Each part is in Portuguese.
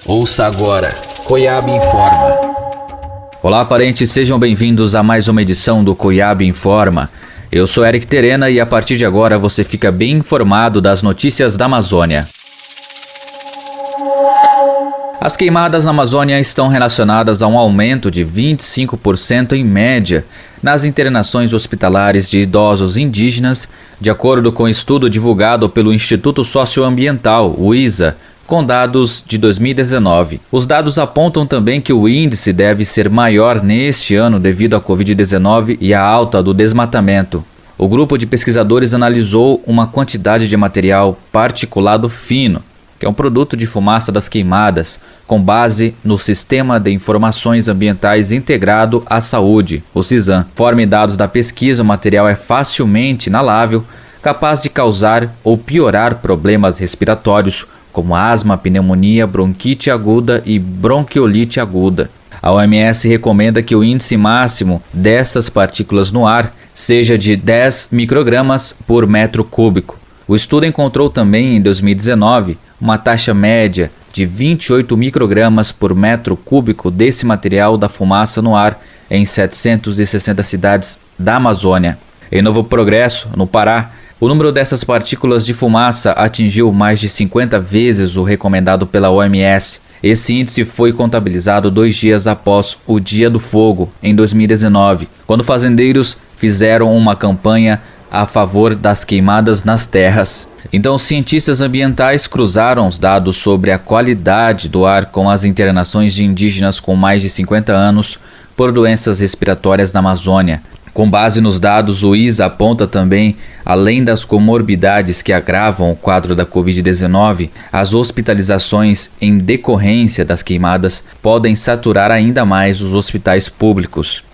Ouça agora, Coiab Informa. Olá, parentes, sejam bem-vindos a mais uma edição do Coiab Informa. Eu sou Eric Terena e a partir de agora você fica bem informado das notícias da Amazônia. As queimadas na Amazônia estão relacionadas a um aumento de 25% em média nas internações hospitalares de idosos indígenas, de acordo com o estudo divulgado pelo Instituto Socioambiental, o ISA, com dados de 2019. Os dados apontam também que o índice deve ser maior neste ano devido à Covid-19 e à alta do desmatamento. O grupo de pesquisadores analisou uma quantidade de material particulado fino, que é um produto de fumaça das queimadas, com base no Sistema de Informações Ambientais Integrado à Saúde, o SISAM. Conforme dados da pesquisa, o material é facilmente inalável, capaz de causar ou piorar problemas respiratórios, como asma, pneumonia, bronquite aguda e bronquiolite aguda. A OMS recomenda que o índice máximo dessas partículas no ar seja de 10 microgramas por metro cúbico. O estudo encontrou também, em 2019, uma taxa média de 28 microgramas por metro cúbico desse material da fumaça no ar em 760 cidades da Amazônia. Em Novo Progresso, no Pará, o número dessas partículas de fumaça atingiu mais de 50 vezes o recomendado pela OMS. Esse índice foi contabilizado 2 dias após o Dia do Fogo, em 2019, quando fazendeiros fizeram uma campanha a favor das queimadas nas terras. Então, os cientistas ambientais cruzaram os dados sobre a qualidade do ar com as internações de indígenas com mais de 50 anos por doenças respiratórias na Amazônia. Com base nos dados, o ISA aponta também, além das comorbidades que agravam o quadro da Covid-19, as hospitalizações em decorrência das queimadas podem saturar ainda mais os hospitais públicos.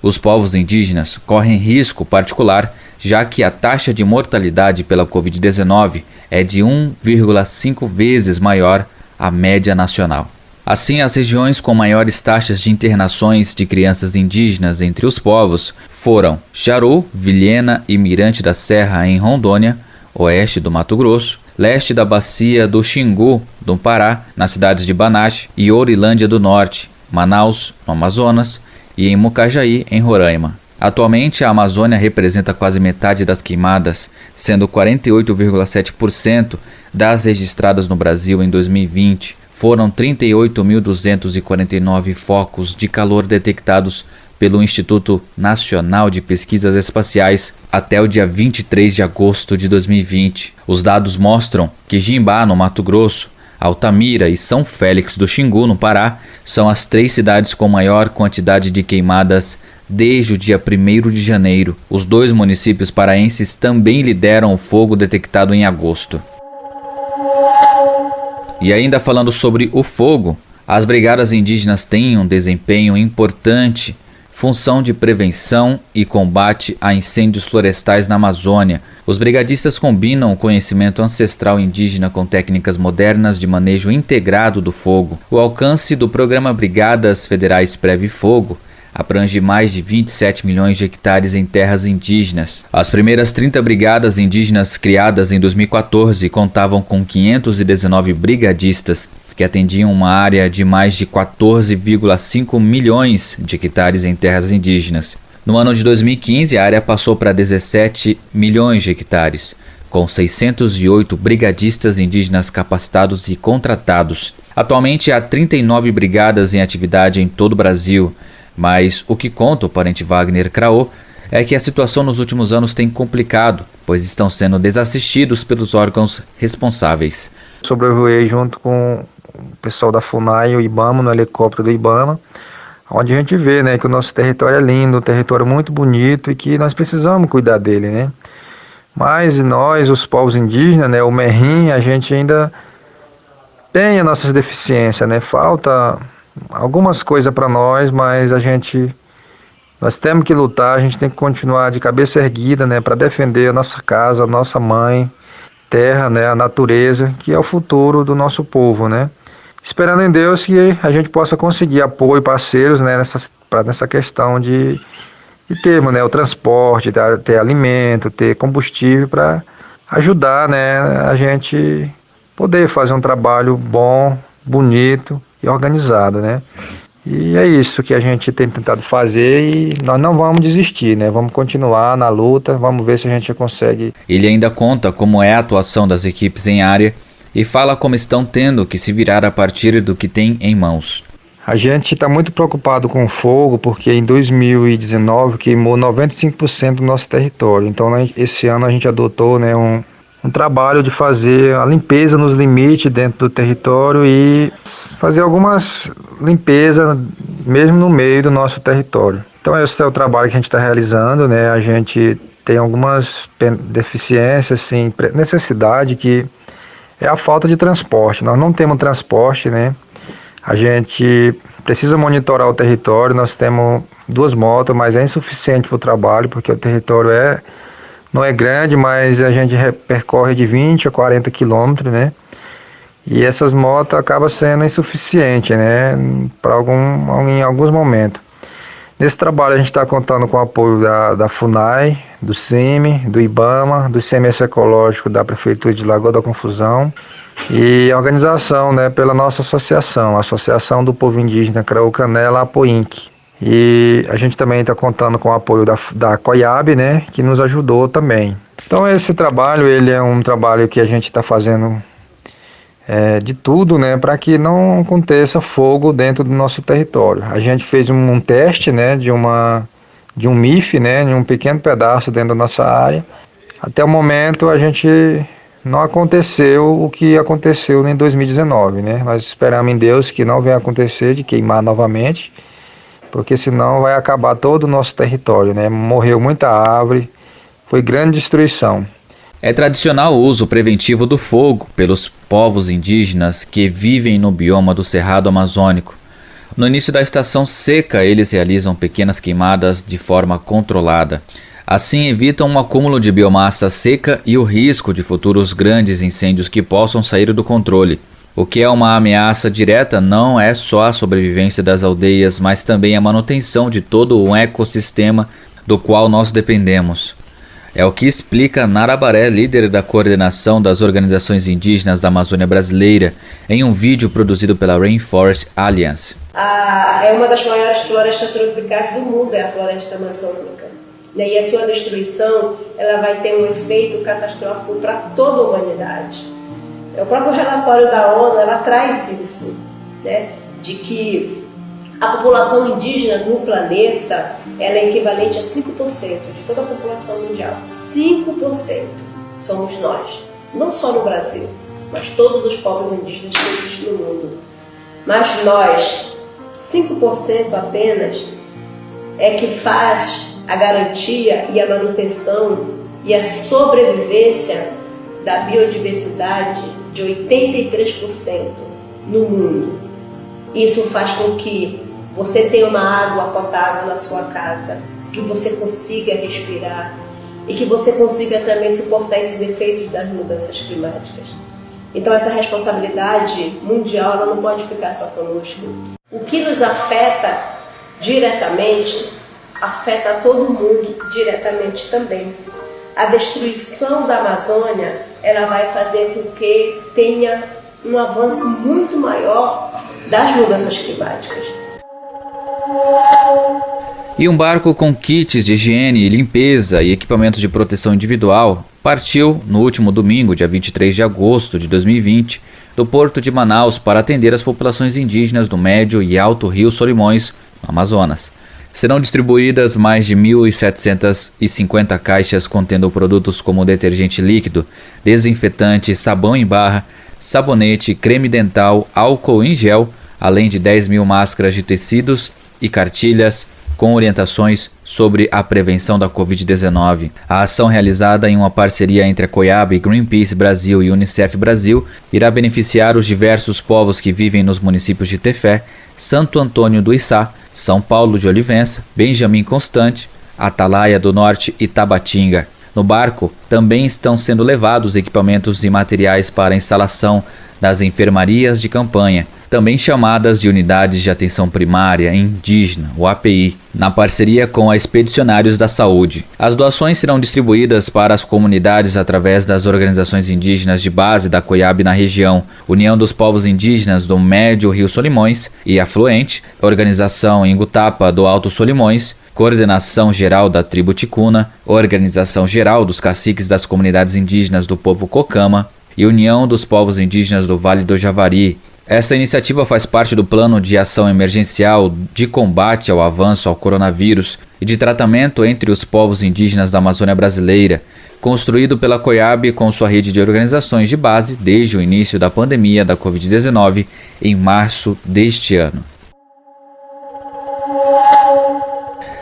Os povos indígenas correm risco particular, já que a taxa de mortalidade pela Covid-19 é de 1,5 vezes maior à média nacional. Assim, as regiões com maiores taxas de internações de crianças indígenas entre os povos foram Jaru, Vilhena e Mirante da Serra, em Rondônia, oeste do Mato Grosso, leste da bacia do Xingu, no Pará, nas cidades de Banach e Ourilândia do Norte, Manaus, no Amazonas, e em Mucajaí, em Roraima. Atualmente, a Amazônia representa quase metade das queimadas, sendo 48,7% das registradas no Brasil em 2020. Foram 38.249 focos de calor detectados pelo Instituto Nacional de Pesquisas Espaciais até o dia 23 de agosto de 2020. Os dados mostram que Jimbá, no Mato Grosso, Altamira e São Félix do Xingu, no Pará, são as 3 cidades com maior quantidade de queimadas desde o dia 1º de janeiro. Os 2 municípios paraenses também lideram o fogo detectado em agosto. E ainda falando sobre o fogo, as brigadas indígenas têm um desempenho importante, função de prevenção e combate a incêndios florestais na Amazônia. Os brigadistas combinam o conhecimento ancestral indígena com técnicas modernas de manejo integrado do fogo. O alcance do programa Brigadas Federais Preve Fogo abrange mais de 27 milhões de hectares em terras indígenas. As primeiras 30 brigadas indígenas criadas em 2014 contavam com 519 brigadistas, que atendiam uma área de mais de 14,5 milhões de hectares em terras indígenas. No ano de 2015, a área passou para 17 milhões de hectares, com 608 brigadistas indígenas capacitados e contratados. Atualmente, há 39 brigadas em atividade em todo o Brasil, mas o que conta o parente Wagner Craô é que a situação nos últimos anos tem complicado, pois estão sendo desassistidos pelos órgãos responsáveis. Sobrevoei junto com o pessoal da FUNAI e o IBAMA, no helicóptero do IBAMA, onde a gente vê, que o nosso território é lindo, um território muito bonito e que nós precisamos cuidar dele, Mas nós, os povos indígenas, o MERRIM, a gente ainda tem as nossas deficiências, Falta algumas coisas para nós, mas nós temos que lutar, a gente tem que continuar de cabeça erguida, para defender a nossa casa, a nossa mãe, terra, a natureza, que é o futuro do nosso povo, Esperando em Deus que a gente possa conseguir apoio e parceiros, nessa questão de termos, o transporte, ter alimento, ter combustível para ajudar, a gente poder fazer um trabalho bom bonito e organizado, né? E é isso que a gente tem tentado fazer e nós não vamos desistir, né? Vamos continuar na luta, vamos ver se a gente consegue. Ele ainda conta como é a atuação das equipes em área e fala como estão tendo que se virar a partir do que tem em mãos. A gente está muito preocupado com o fogo porque em 2019 queimou 95% do nosso território. Então esse ano a gente adotou, né, um trabalho de fazer a limpeza nos limites dentro do território e fazer algumas limpezas mesmo no meio do nosso território. Então esse é o trabalho que a gente está realizando, né? A gente tem algumas deficiências, assim, necessidade que é a falta de transporte. Nós não temos transporte, né? A gente precisa monitorar o território, nós temos 2 motos, mas é insuficiente para o trabalho, porque o território não é grande, mas a gente percorre de 20 a 40 quilômetros, né? E essas motos acabam sendo insuficientes, né? Em alguns momentos. Nesse trabalho a gente está contando com o apoio da FUNAI, do CIMI, do IBAMA, do ICMS Ecológico da Prefeitura de Lagoa da Confusão e a organização, né, pela nossa associação, a Associação do Povo Indígena Craú Canela, APOINC. E a gente também está contando com o apoio da COIAB, né, que nos ajudou também. Então esse trabalho, ele é um trabalho que a gente está fazendo de tudo, né, para que não aconteça fogo dentro do nosso território. A gente fez um teste, né, de um MIF, né, de um pequeno pedaço dentro da nossa área. Até o momento a gente não aconteceu o que aconteceu em 2019, né? Nós esperamos em Deus que não venha acontecer de queimar novamente, porque senão vai acabar todo o nosso território, né? Morreu muita árvore, foi grande destruição. É tradicional o uso preventivo do fogo pelos povos indígenas que vivem no bioma do Cerrado Amazônico. No início da estação seca, eles realizam pequenas queimadas de forma controlada. Assim, evitam um acúmulo de biomassa seca e o risco de futuros grandes incêndios que possam sair do controle. O que é uma ameaça direta não é só a sobrevivência das aldeias, mas também a manutenção de todo um ecossistema do qual nós dependemos. É o que explica Nara Baré, líder da coordenação das organizações indígenas da Amazônia Brasileira, em um vídeo produzido pela Rainforest Alliance. É uma das maiores florestas tropicais do mundo, é a floresta amazônica. E a sua destruição, ela vai ter um efeito catastrófico para toda a humanidade. O próprio relatório da ONU, ela traz isso, né, de que a população indígena no planeta, ela é equivalente a 5% de toda a população mundial. 5% somos nós, não só no Brasil, mas todos os povos indígenas que existem no mundo. Mas nós, 5% apenas, é que faz a garantia e a manutenção e a sobrevivência da biodiversidade de 83% no mundo. Isso faz com que você tenha uma água potável na sua casa, que você consiga respirar e que você consiga também suportar esses efeitos das mudanças climáticas. Então essa responsabilidade mundial ela não pode ficar só conosco. O que nos afeta diretamente, afeta a todo mundo diretamente também. A destruição da Amazônia, ela vai fazer com que tenha um avanço muito maior das mudanças climáticas. E um barco com kits de higiene e limpeza e equipamentos de proteção individual partiu no último domingo, dia 23 de agosto de 2020, do porto de Manaus para atender as populações indígenas do Médio e Alto Rio Solimões, no Amazonas. Serão distribuídas mais de 1.750 caixas contendo produtos como detergente líquido, desinfetante, sabão em barra, sabonete, creme dental, álcool em gel, além de 10.000 máscaras de tecidos e cartilhas com orientações sobre a prevenção da Covid-19. A ação, realizada em uma parceria entre a COIAB, Greenpeace Brasil e Unicef Brasil, irá beneficiar os diversos povos que vivem nos municípios de Tefé, Santo Antônio do Içá, São Paulo de Olivença, Benjamin Constante, Atalaia do Norte e Tabatinga. No barco também estão sendo levados equipamentos e materiais para a instalação das enfermarias de campanha, também chamadas de Unidades de Atenção Primária Indígena, o API, na parceria com a Expedicionários da Saúde. As doações serão distribuídas para as comunidades através das organizações indígenas de base da COIAB na região, União dos Povos Indígenas do Médio Rio Solimões e Afluente, Organização Ingutapa do Alto Solimões, Coordenação Geral da Tribo Ticuna, Organização Geral dos Caciques das Comunidades Indígenas do Povo Cocama e União dos Povos Indígenas do Vale do Javari. Essa iniciativa faz parte do Plano de Ação Emergencial de combate ao avanço ao coronavírus e de tratamento entre os povos indígenas da Amazônia brasileira, construído pela COIAB com sua rede de organizações de base desde o início da pandemia da Covid-19 em março deste ano.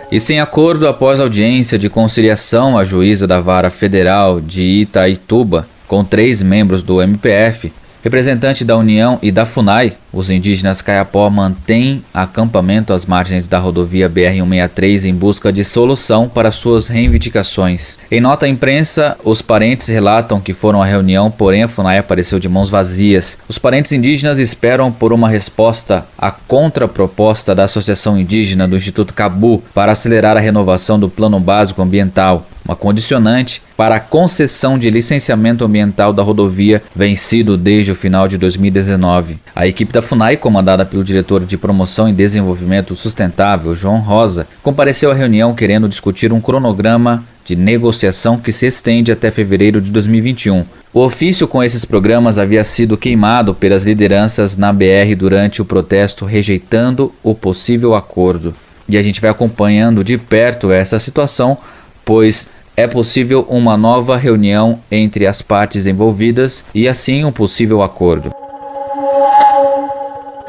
E sem acordo após audiência de conciliação, a juíza da Vara Federal de Itaituba, com 3 membros do MPF, representante da União e da FUNAI, os indígenas Kayapó mantêm acampamento às margens da rodovia BR-163 em busca de solução para suas reivindicações. Em nota à imprensa, os parentes relatam que foram à reunião, porém a FUNAI apareceu de mãos vazias. Os parentes indígenas esperam por uma resposta à contraproposta da Associação Indígena do Instituto Cabu para acelerar a renovação do Plano Básico Ambiental, uma condicionante para a concessão de licenciamento ambiental da rodovia vencido desde o final de 2019. A equipe da FUNAI, comandada pelo diretor de Promoção e Desenvolvimento Sustentável, João Rosa, compareceu à reunião querendo discutir um cronograma de negociação que se estende até fevereiro de 2021. O ofício com esses programas havia sido queimado pelas lideranças na BR durante o protesto rejeitando o possível acordo. E a gente vai acompanhando de perto essa situação, pois é possível uma nova reunião entre as partes envolvidas e assim um possível acordo.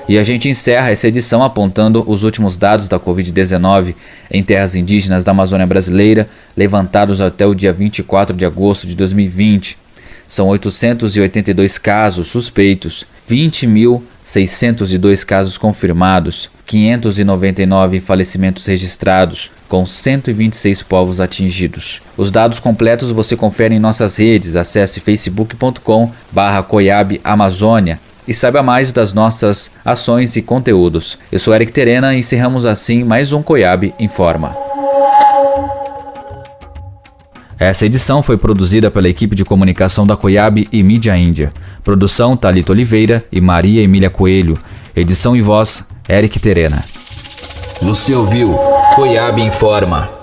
E a gente encerra essa edição apontando os últimos dados da Covid-19 em terras indígenas da Amazônia brasileira, levantados até o dia 24 de agosto de 2020. São 882 casos suspeitos, 20.602 casos confirmados, 599 falecimentos registrados, com 126 povos atingidos. Os dados completos você confere em nossas redes. Acesse facebook.com/COIAB Amazônia e saiba mais das nossas ações e conteúdos. Eu sou Eric Terena e encerramos assim mais um COIAB Informa. Essa edição foi produzida pela equipe de comunicação da COIAB e Mídia Índia. Produção Thalita Oliveira e Maria Emília Coelho. Edição e voz Eric Terena. Você ouviu COIAB Informa.